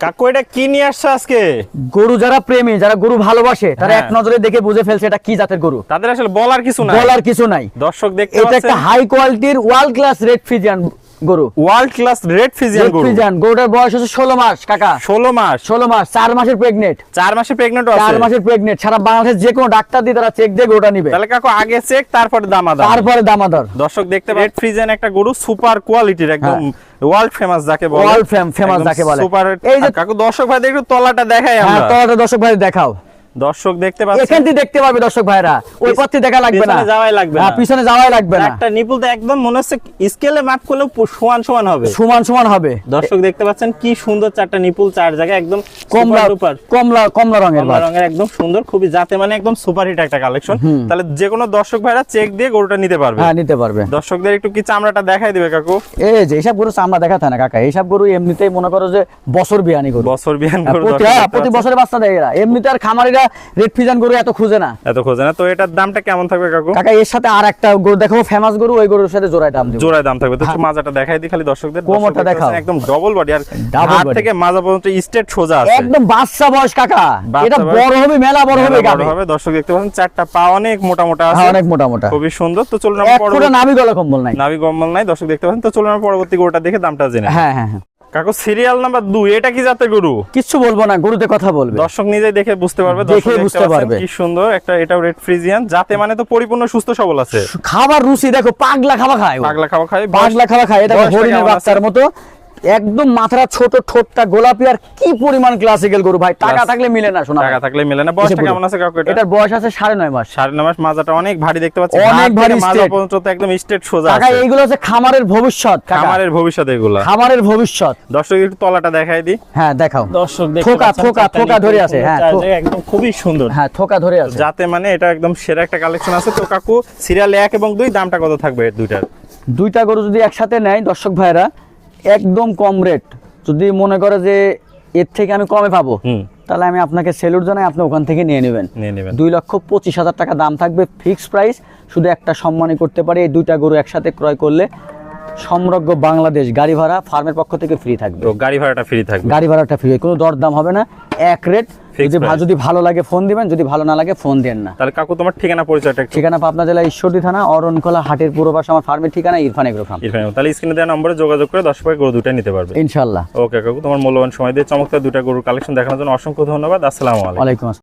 কাকু এটা কি নিয়ে আসছে আজকে? গরু যারা প্রেমী, যারা গরু ভালোবাসে, তারা এক নজরে দেখে বুঝে ফেলছে এটা কি জাতের গরু। তাদের আসলে বলার কিছু নাই, বলার কিছু নাই। দর্শক দেখতে এটা পাচ্ছেন একটা হাই কোয়ালিটির ওয়ার্ল্ড ক্লাস রেড ফ্রিজিয়ান গরু। ওয়ার্ল্ড ক্লাস রেড ফ্রিজিয়ান গরু। গরুটার বয়স হচ্ছে 16 মাস কাকা। 16 মাস? 16 মাস, 4 মাসের প্রেগনেন্ট। 4 মাসের প্রেগন্যান্ট আছে? 4 মাসের প্রেগনেন্ট। সারা বাংলাদেশ যে কোনো ডাক্তার দিয়ে তারা চেক দিয়ে গরুটা নিবে। তাহলে কাকু আগে চেক তারপরে দামাদার। তারপরে দামাদর। দর্শক দেখতে পাচ্ছেন রেড ফ্রিজিয়ান একটা গরু, সুপার কোয়ালিটির, একদম ওয়ার্ল্ড ফেমাস যাকে বলে। ওয়ার্ল্ড ফেমাস যাকে বলে। সুপার। এই যে কাকু দর্শক ভাই একটু তলাটা দেখাই আমরা। হ্যাঁ, তলাটা দর্শক ভাই দেখাও। দর্শক দেখতে পাচ্ছেন, এখান থেকে দেখতে পারবে দর্শক ভাইরা, ওই পথে দেখা লাগবে না, পিছনে যাওয়াই লাগবে না। হ্যাঁ, পিছনে যাওয়াই লাগবে না। একটা নিপুল তো একদম মনে হচ্ছে স্কেলে মাপ করলে সমান সমান হবে। সমান সমান হবে। দর্শক দেখতে পাচ্ছেন কি সুন্দর চারটা নিপুল, চার জায়গায় একদম কমলা সুপার কমলা রঙের কমলা রঙের, একদম সুন্দর, খুবই জাতে মানে একদম সুপার হিট একটা কালেকশন। তাহলে যে কোনো দর্শক ভাইরা চেক দিয়ে গরুটা নিতে পারবে। হ্যাঁ, নিতে পারবে। দর্শকদের একটু কি চামড়াটা দেখাই দিবে কাকু? এই যে এইসব গরু চামড়া দেখাতে হয় না কাকা, এইসব গরু এমনিতেই মনে করো যে বছর বিয়ানি গরু, বছর বিয়ান গরু। প্রতি বছরে বাচ্চা দেয় এরা। এমনিতে আর খামারিরা রেড ফ্রিজিয়ান গরু এত খুঁজে না, এত খোঁজে না। তো এটার দামটা কেমন থাকবে কাকু? কাকা এর সাথে আর একটা গরু দেখাবো, ফেমাস গরু, ওই গরুর সাথে জোড়ায় দাম দিব। জোড়ায় দাম থাকবে। তো একটু মাজাটা দেখাই দিই খালি দর্শকদের। কোমরটা দেখাও। একদম ডবল বডি, আর Double হাত body। থেকে মাজা পর্যন্ত স্ট্রেট সোজা আছে। একদম বাচ্চা বয়স কাকা, বাচ্চা এটা বয়স। বড় হবে, মেলা বড় হবে গাবে। হবে। দর্শক দেখতে পাচ্ছেন চারটা পা অনেক মোটা মোটা আছে, হ্যাঁ, অনেক মোটা মোটা, খুবই সুন্দর। তো চলুন এক ফুটা নাভি গলা কম্বল নাই, নাভি কম্বল নাই। দর্শক দেখতে পাচ্ছেন। তো চলুন আমরা পরবর্তী গরুটা দেখে দামটা জেনে। হ্যাঁ হ্যাঁ হ্যাঁ। কাকু সিরিয়াল নাম্বার 2, এটা কি জাতের গরু? কিচ্ছু বলবো না, গরুতে কথা বলবে। দর্শক নিজেই দেখে বুঝতে পারবে। দেখে দর্শক দেখতে বুঝতে পাচ্ছেন পারবে। কি সুন্দর একটা, এটাও রেড ফ্রিজিয়ান জাতে মানে তো পরিপূর্ণ সুস্থ সবল আছে। খাবার রুচি দেখো, পাগলা খাওয়া খায় ও। পাগলা খাওয়া খায়, পাগলা খাওয়া খায়। এটা বয়সটা হরিণের কেমন বাচ্চার আছে? মতো, একদম মাথাটা ছোট, ঠোঁটটা গোলাপি, আর কি পরিমাণ ক্লাসিক্যাল গরু ভাই, টাকা থাকলে মিলে না শোনা। টাকা থাকলে মেলে না। বয়সটা কেমন আছে কাকু এটা? এটার বয়স আছে 9.5 মাস। 9.5 মাস। মাজাটা অনেক ভারী দেখতে পাচ্ছি, অনেক ভারী, মাজা straight। পর্যন্ত তো একদম স্ট্রেট সোজা কাকা আছে। এইগুলো হচ্ছে খামারের ভবিষ্যৎ কাকা, খামারের ভবিষ্যৎ এগুলা। খামারের ভবিষ্যৎ। দর্শক একটু তলাটা দেখাই দিই। হ্যাঁ, দেখাও। দর্শক দেখতে থোকা পাচ্ছেন থোকা চারটা থোকা নিপুল ধরে আছে। হ্যাঁ, চার জায়গায় একদম খুবই সুন্দর। হ্যাঁ, থোকা ধরে আছে। যাতে মানে এটা একদম সেরা একটা কালেকশন আছে। তো কাকু সিরিয়াল 1 এবং 2 দামটা কত থাকবে এর দুইটার? দুইটা গরু যদি একসাথে নেয় দর্শক ভাইরা, একদম কম রেট। যদি মনে করে যে এর থেকে আমি কমে পাবো, তাহলে আমি আপনাকে সেলুট জানাই, আপনি ওখান থেকে নিয়ে নেবেন। 2,25,000 টাকা দাম থাকবে, ফিক্সড প্রাইস। শুধু একটা সম্মানই করতে পারি, এই দুইটা গরু একসাথে ক্রয় করলে সমগ্র বাংলাদেশ গাড়ি ভাড়া ফার্মের পক্ষ থেকে ফ্রি থাকবে। তো গাড়ি ভাড়াটা ফ্রি থাকবে? গাড়ি ভাড়াটা ফ্রি, কোনো দরদাম হবে না, এক রেট। যদি ভালো লাগে ফোন দিবেন, যদি ভালো না লাগে ফোন দেন না। তাহলে কাকু তোমার ঠিকানা পরিচয়টা একটু? ঠিকানা পাবনা জেলা ঈশ্বরদী থানা, অরণখোলা হাটের পূর্ব পাশে আমার ফার্মের ঠিকানা, ইরফান এগ্রো ফার্ম। তাহলে স্ক্রিনে দেওয়া নম্বরে যোগাযোগ করে 10 গরু দুটো নিতে পারবে ইনশাআল্লাহ। ওকে কাকু, তোমার মূল্যবান সময় দিয়ে চমৎকার দুটা গরুর কালেকশন দেখানোর জন্য অসংখ্য ধন্যবাদ। আসসালামু আলাইকুম। ওয়ালাইকুম আসসালাম।